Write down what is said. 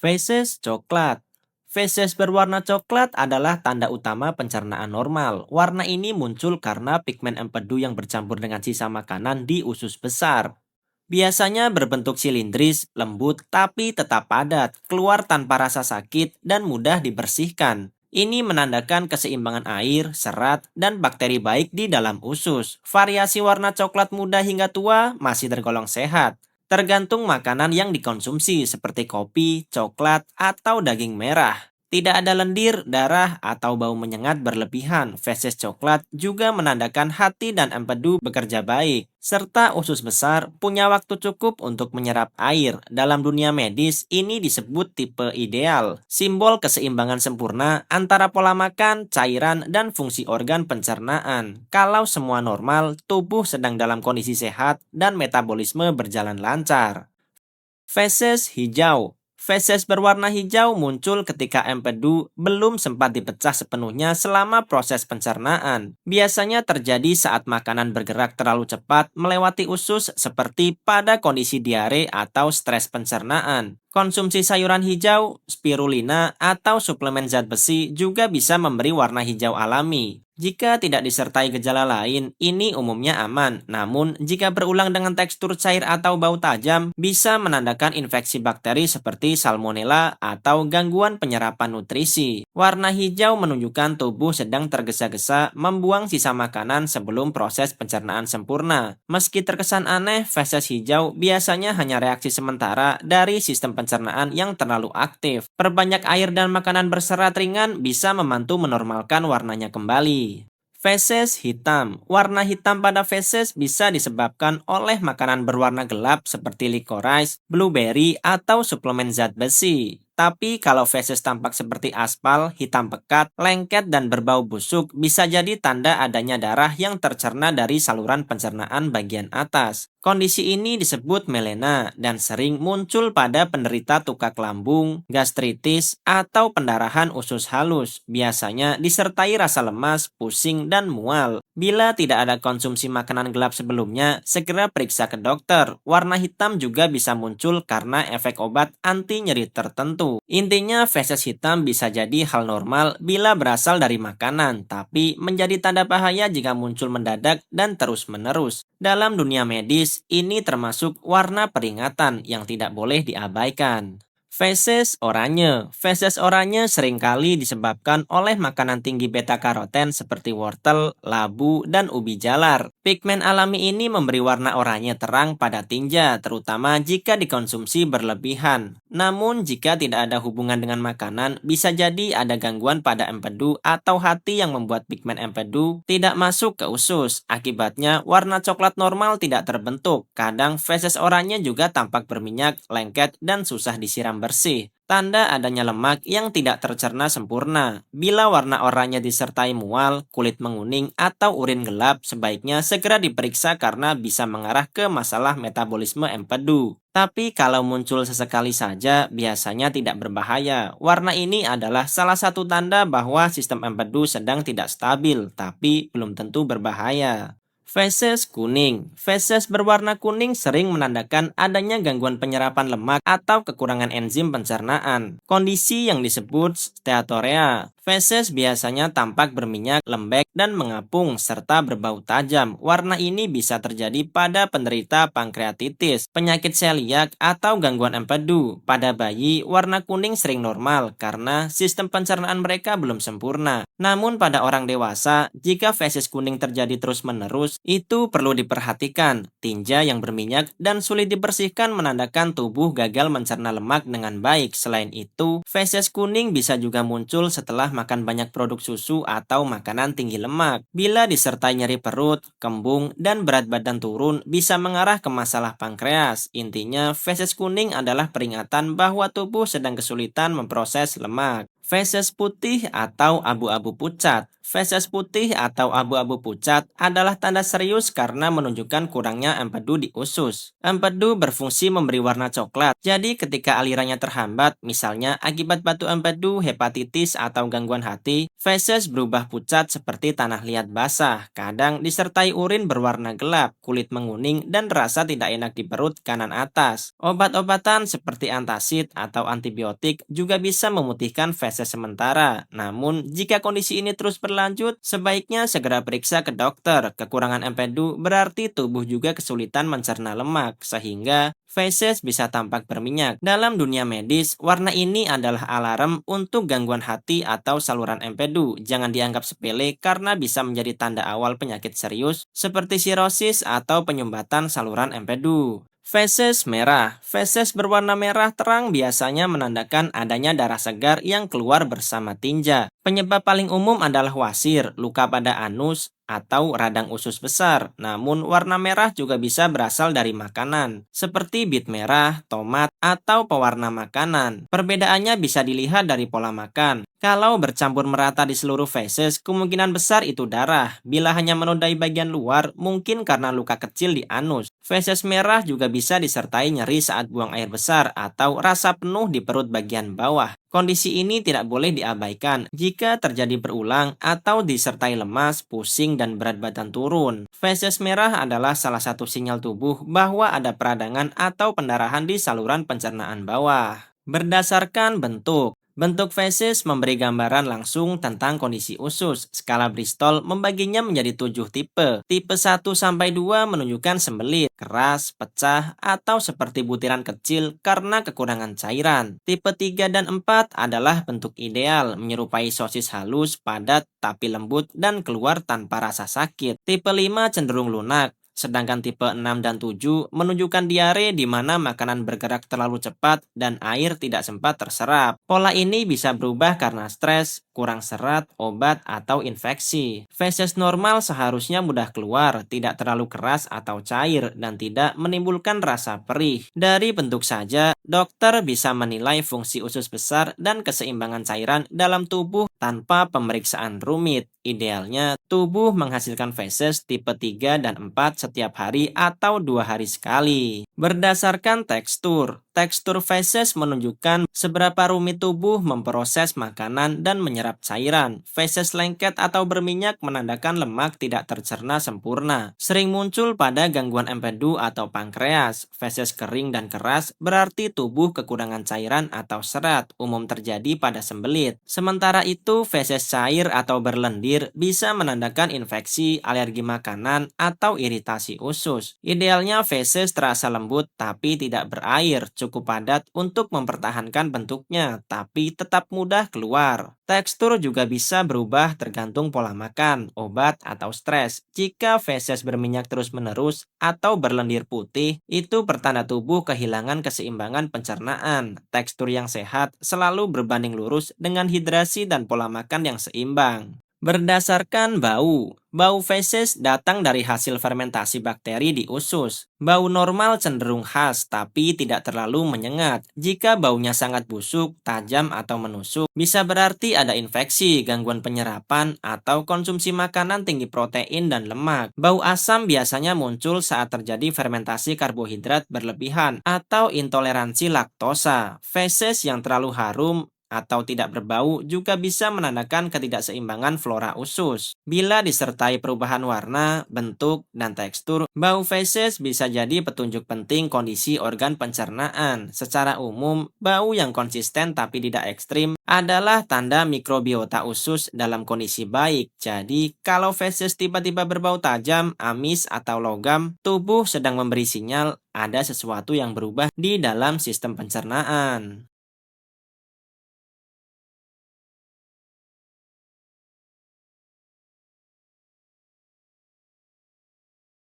Feses coklat. Feses berwarna coklat adalah tanda utama pencernaan normal. Warna ini muncul karena pigmen empedu yang bercampur dengan sisa makanan di usus besar. Biasanya berbentuk silindris, lembut, tapi tetap padat, keluar tanpa rasa sakit, dan mudah dibersihkan. Ini menandakan keseimbangan air, serat, dan bakteri baik di dalam usus. Variasi warna coklat muda hingga tua masih tergolong sehat. Tergantung makanan yang dikonsumsi seperti kopi, coklat, atau daging merah. Tidak ada lendir, darah, atau bau menyengat berlebihan. Feses coklat juga menandakan hati dan empedu bekerja baik, serta usus besar punya waktu cukup untuk menyerap air. Dalam dunia medis, ini disebut tipe ideal, simbol keseimbangan sempurna antara pola makan, cairan, dan fungsi organ pencernaan. Kalau semua normal, tubuh sedang dalam kondisi sehat dan metabolisme berjalan lancar. Feses hijau. Feses berwarna hijau muncul ketika empedu belum sempat dipecah sepenuhnya selama proses pencernaan. Biasanya terjadi saat makanan bergerak terlalu cepat melewati usus seperti pada kondisi diare atau stres pencernaan. Konsumsi sayuran hijau, spirulina, atau suplemen zat besi juga bisa memberi warna hijau alami. Jika tidak disertai gejala lain, ini umumnya aman. Namun, jika berulang dengan tekstur cair atau bau tajam, bisa menandakan infeksi bakteri seperti salmonella atau gangguan penyerapan nutrisi. Warna hijau menunjukkan tubuh sedang tergesa-gesa membuang sisa makanan sebelum proses pencernaan sempurna. Meski terkesan aneh, feses hijau biasanya hanya reaksi sementara dari sistem pencernaan yang terlalu aktif. Perbanyak air dan makanan berserat ringan bisa membantu menormalkan warnanya kembali. Feses hitam. Warna hitam pada feses bisa disebabkan oleh makanan berwarna gelap seperti licorice, blueberry, atau suplemen zat besi. Tapi kalau feses tampak seperti aspal, hitam pekat, lengket, dan berbau busuk, bisa jadi tanda adanya darah yang tercerna dari saluran pencernaan bagian atas. Kondisi ini disebut melena dan sering muncul pada penderita tukak lambung, gastritis, atau pendarahan usus halus. Biasanya disertai rasa lemas, pusing, dan mual. Bila tidak ada konsumsi makanan gelap sebelumnya, segera periksa ke dokter. Warna hitam juga bisa muncul karena efek obat anti nyeri tertentu. Intinya, feses hitam bisa jadi hal normal bila berasal dari makanan, tapi menjadi tanda bahaya jika muncul mendadak dan terus-menerus. Dalam dunia medis, ini termasuk warna peringatan yang tidak boleh diabaikan. Feses oranye. Feses oranye seringkali disebabkan oleh makanan tinggi beta-karoten seperti wortel, labu, dan ubi jalar. Pigmen alami ini memberi warna oranye terang pada tinja, terutama jika dikonsumsi berlebihan. Namun, jika tidak ada hubungan dengan makanan, bisa jadi ada gangguan pada empedu atau hati yang membuat pigmen empedu tidak masuk ke usus. Akibatnya, warna coklat normal tidak terbentuk. Kadang feses oranye juga tampak berminyak, lengket, dan susah disiram bersih. Tanda adanya lemak yang tidak tercerna sempurna. Bila warna oranye disertai mual, kulit menguning, atau urin gelap, sebaiknya segera diperiksa karena bisa mengarah ke masalah metabolisme empedu. Tapi kalau muncul sesekali saja, biasanya tidak berbahaya. Warna ini adalah salah satu tanda bahwa sistem empedu sedang tidak stabil, tapi belum tentu berbahaya. Feses kuning. Feses berwarna kuning sering menandakan adanya gangguan penyerapan lemak atau kekurangan enzim pencernaan. Kondisi yang disebut steatorea. Feses biasanya tampak berminyak, lembek, dan mengapung serta berbau tajam. Warna ini bisa terjadi pada penderita pankreatitis, penyakit seliak, atau gangguan empedu. Pada bayi, warna kuning sering normal karena sistem pencernaan mereka belum sempurna. Namun pada orang dewasa, jika feses kuning terjadi terus-menerus, itu perlu diperhatikan. Tinja yang berminyak dan sulit dibersihkan menandakan tubuh gagal mencerna lemak dengan baik. Selain itu, feses kuning bisa juga muncul setelah makan banyak produk susu atau makanan tinggi lemak. Bila disertai nyeri perut, kembung, dan berat badan turun, bisa mengarah ke masalah pankreas. Intinya, feses kuning adalah peringatan bahwa tubuh sedang kesulitan memproses lemak. Feses putih atau abu-abu pucat. Feses putih atau abu-abu pucat adalah tanda serius karena menunjukkan kurangnya empedu di usus. Empedu berfungsi memberi warna coklat, jadi ketika alirannya terhambat, misalnya akibat batu empedu, hepatitis, atau gangguan hati, feses berubah pucat seperti tanah liat basah. Kadang disertai urin berwarna gelap, kulit menguning, dan rasa tidak enak di perut kanan atas. Obat-obatan seperti antasid atau antibiotik juga bisa memutihkan feses sementara. Namun, jika kondisi ini terus berlanjut, sebaiknya segera periksa ke dokter. Kekurangan empedu berarti tubuh juga kesulitan mencerna lemak, sehingga feses bisa tampak berminyak. Dalam dunia medis, warna ini adalah alarm untuk gangguan hati atau saluran empedu. Jangan dianggap sepele karena bisa menjadi tanda awal penyakit serius seperti sirosis atau penyumbatan saluran empedu. Feses merah. Feses berwarna merah terang biasanya menandakan adanya darah segar yang keluar bersama tinja. Penyebab paling umum adalah wasir, luka pada anus, atau radang usus besar. Namun, warna merah juga bisa berasal dari makanan, seperti bit merah, tomat, atau pewarna makanan. Perbedaannya bisa dilihat dari pola makan. Kalau bercampur merata di seluruh feses, kemungkinan besar itu darah. Bila hanya menodai bagian luar, mungkin karena luka kecil di anus. Feses merah juga bisa disertai nyeri saat buang air besar atau rasa penuh di perut bagian bawah. Kondisi ini tidak boleh diabaikan jika terjadi berulang atau disertai lemas, pusing, dan berat badan turun. Feses merah adalah salah satu sinyal tubuh bahwa ada peradangan atau pendarahan di saluran pencernaan bawah. Berdasarkan bentuk, bentuk feses memberi gambaran langsung tentang kondisi usus. Skala Bristol membaginya menjadi 7 tipe. Tipe 1 sampai 2 menunjukkan sembelit, keras, pecah, atau seperti butiran kecil karena kekurangan cairan. Tipe 3 dan 4 adalah bentuk ideal, menyerupai sosis halus, padat, tapi lembut, dan keluar tanpa rasa sakit. Tipe 5 cenderung lunak. Sedangkan tipe 6 dan 7 menunjukkan diare di mana makanan bergerak terlalu cepat dan air tidak sempat terserap. Pola ini bisa berubah karena stres, kurang serat, obat, atau infeksi. Feses normal seharusnya mudah keluar, tidak terlalu keras atau cair, dan tidak menimbulkan rasa perih. Dari bentuk saja, dokter bisa menilai fungsi usus besar dan keseimbangan cairan dalam tubuh tanpa pemeriksaan rumit. Idealnya, tubuh menghasilkan feses tipe 3 dan 4 setiap hari atau 2 hari sekali. Berdasarkan tekstur, tekstur feses menunjukkan seberapa rumit tubuh memproses makanan dan menyerap cairan. Feses lengket atau berminyak menandakan lemak tidak tercerna sempurna. Sering muncul pada gangguan empedu atau pankreas. Feses kering dan keras berarti tubuh kekurangan cairan atau serat, umum terjadi pada sembelit. Sementara itu, feses cair atau berlendir bisa menandakan infeksi, alergi makanan, atau iritasi usus. Idealnya feses terasa lembut tapi tidak berair, cukup padat untuk mempertahankan bentuknya, tapi tetap mudah keluar. Tekstur juga bisa berubah tergantung pola makan, obat, atau stres. Jika feses berminyak terus-menerus atau berlendir putih, itu pertanda tubuh kehilangan keseimbangan pencernaan. Tekstur yang sehat selalu berbanding lurus dengan hidrasi dan pola makan yang seimbang. Berdasarkan bau, bau feses datang dari hasil fermentasi bakteri di usus. Bau normal cenderung khas tapi tidak terlalu menyengat. Jika baunya sangat busuk, tajam, atau menusuk, bisa berarti ada infeksi, gangguan penyerapan, atau konsumsi makanan tinggi protein dan lemak. Bau asam biasanya muncul saat terjadi fermentasi karbohidrat berlebihan atau intoleransi laktosa. Feses yang terlalu harum atau tidak berbau juga bisa menandakan ketidakseimbangan flora usus. Bila disertai perubahan warna, bentuk, dan tekstur, bau feses bisa jadi petunjuk penting kondisi organ pencernaan. Secara umum, bau yang konsisten tapi tidak ekstrim adalah tanda mikrobiota usus dalam kondisi baik. Jadi, kalau feses tiba-tiba berbau tajam, amis, atau logam, tubuh sedang memberi sinyal ada sesuatu yang berubah di dalam sistem pencernaan.